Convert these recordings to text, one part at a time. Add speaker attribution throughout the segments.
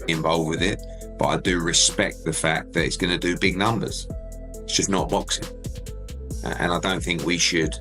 Speaker 1: Involved with it, but I do respect the fact that it's going to do big numbers. It's just not boxing, and I don't think we should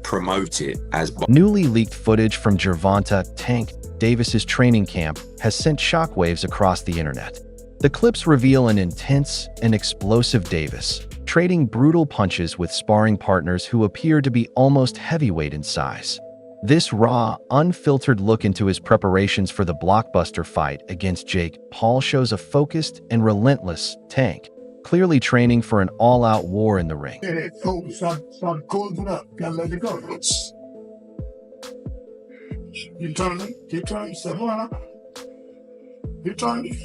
Speaker 1: promote it as
Speaker 2: newly leaked footage from Gervonta Tank Davis's training camp has sent shockwaves across the internet. The clips reveal an intense and explosive Davis, trading brutal punches with sparring partners who appear to be almost heavyweight in size. This raw, unfiltered look into his preparations for the blockbuster fight against Jake Paul shows a focused and relentless Tank, clearly training for an all-out war in the ring.
Speaker 3: Start closing up. Gotta let it go. Keep turning. Keep turning. Keep turning.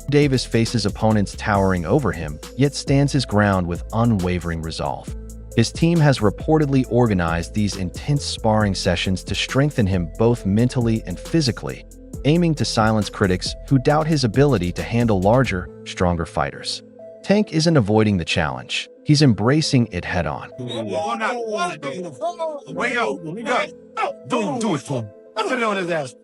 Speaker 2: Davis faces opponents towering over him, yet stands his ground with unwavering resolve. His team has reportedly organized these intense sparring sessions to strengthen him both mentally and physically, aiming to silence critics who doubt his ability to handle larger, stronger fighters. Tank isn't avoiding the challenge. He's embracing it head-on.
Speaker 3: Do it for him. Put it on his ass.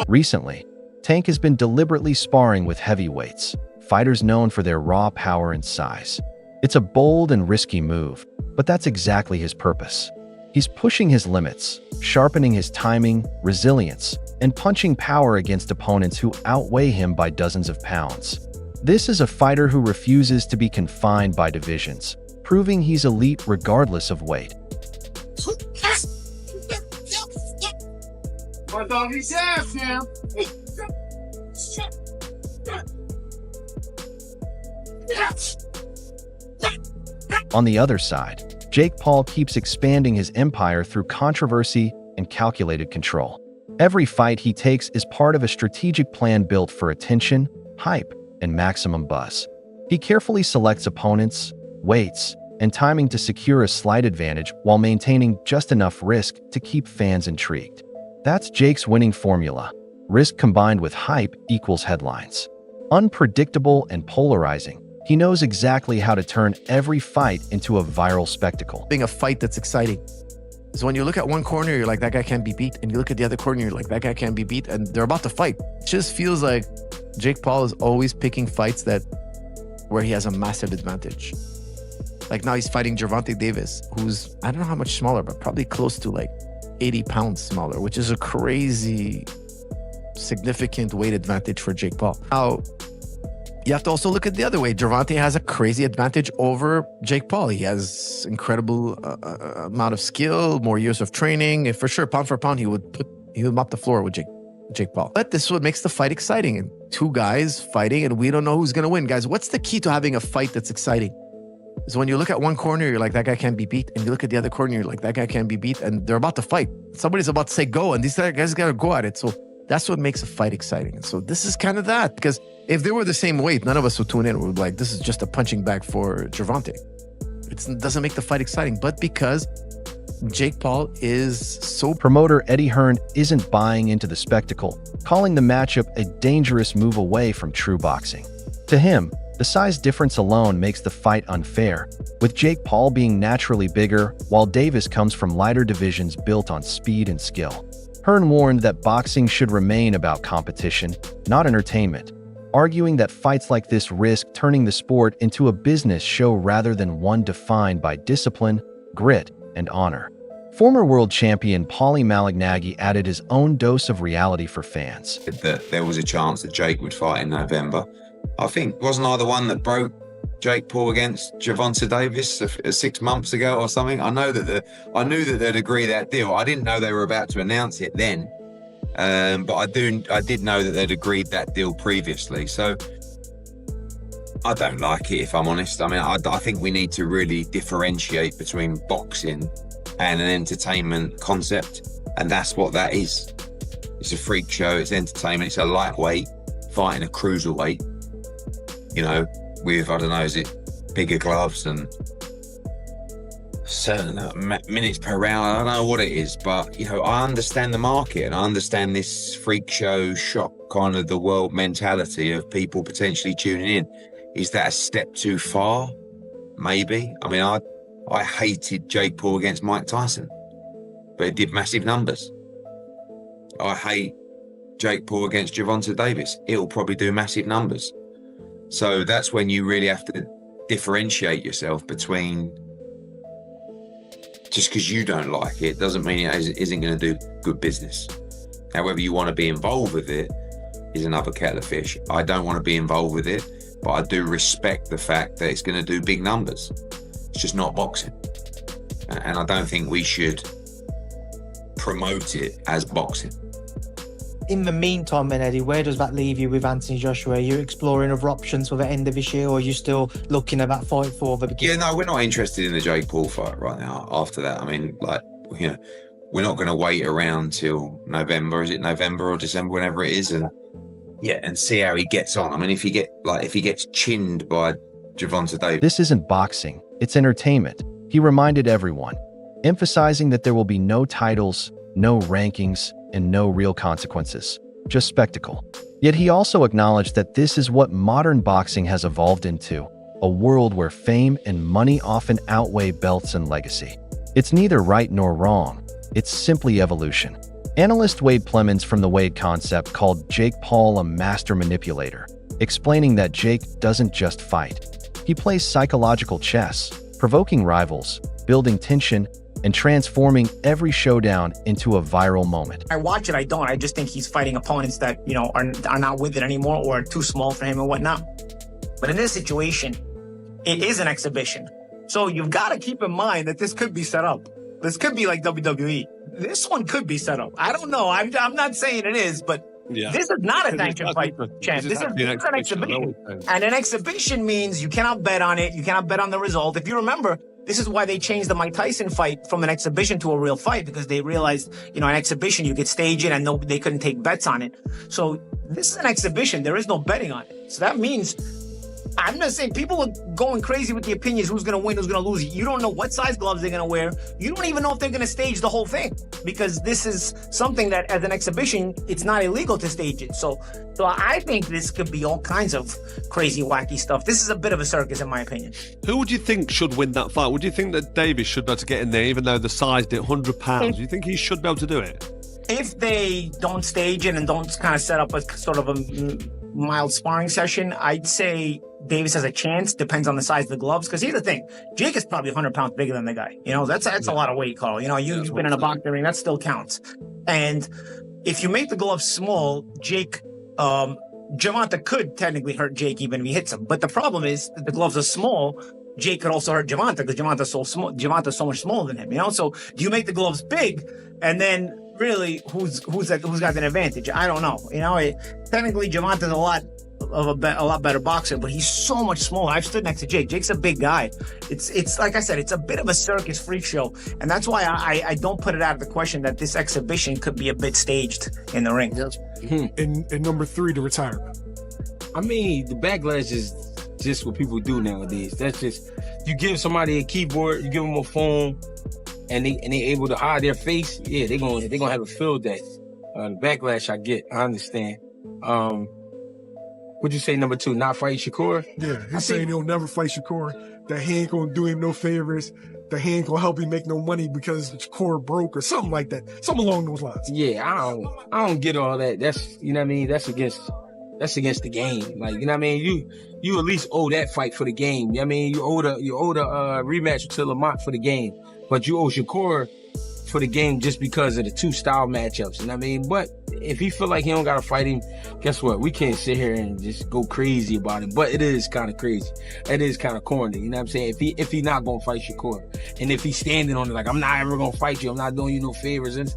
Speaker 2: Recently, Tank has been deliberately sparring with heavyweights, fighters known for their raw power and size. It's a bold and risky move, but that's exactly his purpose. He's pushing his limits, sharpening his timing, resilience, and punching power against opponents who outweigh him by dozens of pounds. This is a fighter who refuses to be confined by divisions, proving he's elite regardless of weight. On the other side, Jake Paul keeps expanding his empire through controversy and calculated control. Every fight he takes is part of a strategic plan built for attention, hype, and maximum buzz. He carefully selects opponents, weights, and timing to secure a slight advantage while maintaining just enough risk to keep fans intrigued. That's Jake's winning formula. Risk combined with hype equals headlines. Unpredictable and polarizing, he knows exactly how to turn every fight into a viral spectacle.
Speaker 4: Being a fight that's exciting is when you look at one corner, you're like, that guy can't be beat. And you look at the other corner, you're like, that guy can't be beat. And they're about to fight. It just feels like Jake Paul is always picking fights where he has a massive advantage. Like now he's fighting Gervonta Davis, who's, I don't know how much smaller, but probably close to like 80 pounds smaller, which is a crazy, significant weight advantage for Jake Paul. Now, you have to also look at the other way. Gervonta has a crazy advantage over Jake Paul. He has incredible amount of skill, more years of training, and for sure, pound for pound, he would mop the floor with Jake Paul. But this is what makes the fight exciting. And two guys fighting, and we don't know who's going to win. Guys, what's the key to having a fight that's exciting? Is when you look at one corner, you're like, that guy can't be beat. And you look at the other corner, you're like, that guy can't be beat. And they're about to fight. Somebody's about to say go, and these guys got to go at it. So that's what makes a fight exciting. And so this is kind of that. Because if they were the same weight, none of us would tune in. We'd be like, this is just a punching bag for Gervonta. It doesn't make the fight exciting. But because Jake Paul is so...
Speaker 2: Promoter Eddie Hearn isn't buying into the spectacle, calling the matchup a dangerous move away from true boxing. To him, the size difference alone makes the fight unfair, with Jake Paul being naturally bigger, while Davis comes from lighter divisions built on speed and skill. Hearn warned that boxing should remain about competition, not entertainment, arguing that fights like this risk turning the sport into a business show rather than one defined by discipline, grit, and honor. Former world champion Paulie Malignaggi added his own dose of reality for fans.
Speaker 1: That there was a chance that Jake would fight in November. I think, wasn't I the one that broke Jake Paul against Gervonta Davis 6 months ago or something? I knew that they'd agree that deal. I didn't know they were about to announce it then, but I did know that they'd agreed that deal previously. So I don't like it, if I'm honest. I mean, I think we need to really differentiate between boxing and an entertainment concept, and that's what that is. It's a freak show. It's entertainment. It's a lightweight fighting a cruiserweight. You know, with, I don't know, is it bigger gloves and certain minutes per round? I don't know what it is, but, you know, I understand the market and I understand this freak show shock kind of the world mentality of people potentially tuning in. Is that a step too far? Maybe. I mean, I hated Jake Paul against Mike Tyson, but it did massive numbers. I hate Jake Paul against Gervonta Davis. It'll probably do massive numbers. So that's when you really have to differentiate yourself between, just because you don't like it doesn't mean it isn't going to do good business. However you want to be involved with it is another kettle of fish. I don't want to be involved with it, but I do respect the fact that it's going to do big numbers. It's just not boxing. And I don't think we should promote it as boxing.
Speaker 5: In the meantime, then, Eddie, where does that leave you with Anthony Joshua? Are you exploring other options for the end of this year, or are you still looking at that fight for the beginning?
Speaker 1: Yeah, no, we're not interested in the Jake Paul fight right now. After that, I mean, like, you know, we're not going to wait around till November. Is it November or December, whenever it is, and see how he gets on. I mean, if he gets chinned by Gervonta Davis.
Speaker 2: This isn't boxing, it's entertainment, he reminded everyone, emphasizing that there will be no titles, no rankings, and no real consequences, just spectacle. Yet he also acknowledged that this is what modern boxing has evolved into, a world where fame and money often outweigh belts and legacy. It's neither right nor wrong, it's simply evolution. Analyst Wade Plemons from the Wade Concept called Jake Paul a master manipulator, explaining that Jake doesn't just fight. He plays psychological chess, provoking rivals, building tension, and transforming every showdown into a viral moment.
Speaker 6: I watch it, I don't. I just think he's fighting opponents that, you know, are not with it anymore or are too small for him and whatnot. But in this situation, it is an exhibition. So you've got to keep in mind that this could be set up. This could be like WWE. This one could be set up. I don't know. I'm not saying it is, but this is not a sanctioned fight, champ. This is an exhibition. And an exhibition means you cannot bet on it. You cannot bet on the result. If you remember, this is why they changed the Mike Tyson fight from an exhibition to a real fight, because they realized, you know, an exhibition, you could stage it and they couldn't take bets on it. So this is an exhibition. There is no betting on it. So that means, I'm not saying people are going crazy with the opinions, who's going to win, who's going to lose. You don't know what size gloves they're going to wear. You don't even know if they're going to stage the whole thing, because this is something that as an exhibition, it's not illegal to stage it. So I think this could be all kinds of crazy, wacky stuff. This is a bit of a circus, in my opinion.
Speaker 7: Who would you think should win that fight? Would you think that Davis should be able to get in there, even though the size did 100 pounds? Do you think he should be able to do it?
Speaker 6: If they don't stage it and don't kind of set up a sort of a mild sparring session, I'd say Davis has a chance. Depends on the size of the gloves. Because here's the thing, Jake is probably 100 pounds bigger than the guy. You know, that's a lot of weight, Carl. You know, you've been in a boxing ring, that still counts. And if you make the gloves small, Gervonta could technically hurt Jake even if he hits him. But the problem is that the gloves are small. Jake could also hurt Gervonta because Gervonta's so small. Gervonta's so much smaller than him. You know, so do you make the gloves big, and then really who's got an advantage? I don't know. You know, technically Gervonta's a lot better boxer, but he's so much smaller. I've stood next to Jake. Jake's a big guy. It's like I said, it's a bit of a circus freak show, and that's why I don't put it out of the question that this exhibition could be a bit staged in the ring.
Speaker 3: And number 3, the retirement.
Speaker 8: I mean, the backlash is just what people do nowadays. That's just, you give somebody a keyboard, you give them a phone, and they able to hide their face. Yeah, they're gonna have a field day. The backlash I get, I understand. What'd you say, number 2, not fight Shakur?
Speaker 3: Yeah, he's saying he'll never fight Shakur, that he ain't gonna do him no favors, that he ain't gonna help him make no money because Shakur broke or something like that. Something along those lines.
Speaker 8: Yeah, I don't get all that. That's, you know what I mean? That's against the game. Like, you know what I mean? You at least owe that fight for the game. You know what I mean? You owe the rematch to Lamont for the game. But you owe Shakur for the game just because of the 2 style matchups. You know what I mean? But if he feel like he don't gotta fight him, guess what? We can't sit here and just go crazy about it. But it is kind of crazy. It is kind of corny. You know what I'm saying? If he not gonna fight Shakur, and if he's standing on it like, I'm not ever gonna fight you, I'm not doing you no favors, and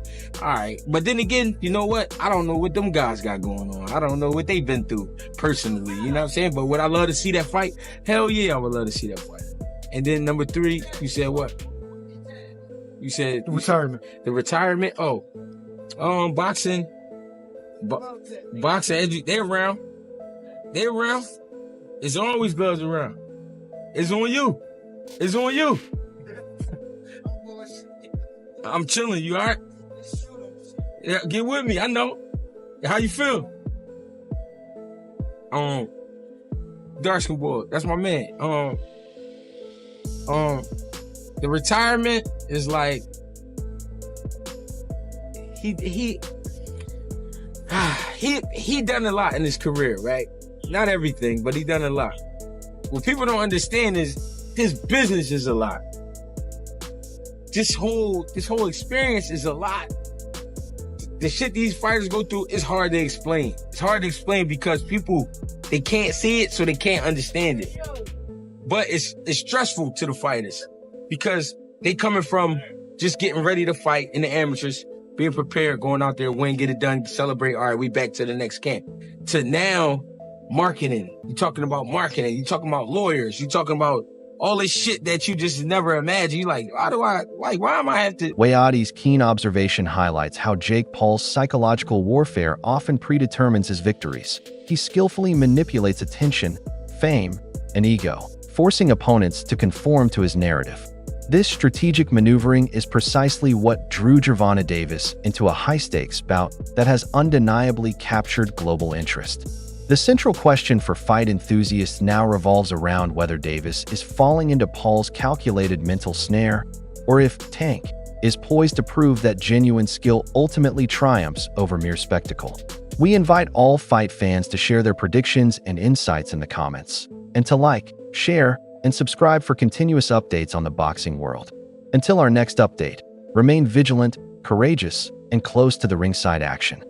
Speaker 8: all right. But then again, you know what? I don't know what them guys got going on. I don't know what they've been through personally. You know what I'm saying? But would I love to see that fight? Hell yeah, I would love to see that fight. And then number 3, you said what? You said
Speaker 3: The retirement.
Speaker 8: The retirement. Oh, boxing. boxing, they around. They around. It's always gloves around. It's on you. It's on you. I'm chilling. You all right? Yeah, get with me. I know. How you feel? Darkskin boy, that's my man. The retirement is like he done a lot in his career, right? Not everything, but he done a lot. What people don't understand is his business is a lot. This whole experience is a lot. The shit these fighters go through is hard to explain. It's hard to explain because people, they can't see it, so they can't understand it. But it's stressful to the fighters because they coming from just getting ready to fight in the amateurs, being prepared, going out there, win, get it done, celebrate. All right, we back to the next camp. To now, marketing. You're talking about marketing. You're talking about lawyers. You're talking about all this shit that you just never imagined. You're like, why am I have to?
Speaker 2: Wayati's keen observation highlights how Jake Paul's psychological warfare often predetermines his victories. He skillfully manipulates attention, fame, and ego, forcing opponents to conform to his narrative. This strategic maneuvering is precisely what drew Gervonta Davis into a high-stakes bout that has undeniably captured global interest. The central question for fight enthusiasts now revolves around whether Davis is falling into Paul's calculated mental snare, or if Tank is poised to prove that genuine skill ultimately triumphs over mere spectacle. We invite all fight fans to share their predictions and insights in the comments, and to like, share, and subscribe for continuous updates on the boxing world. Until our next update, remain vigilant, courageous, and close to the ringside action.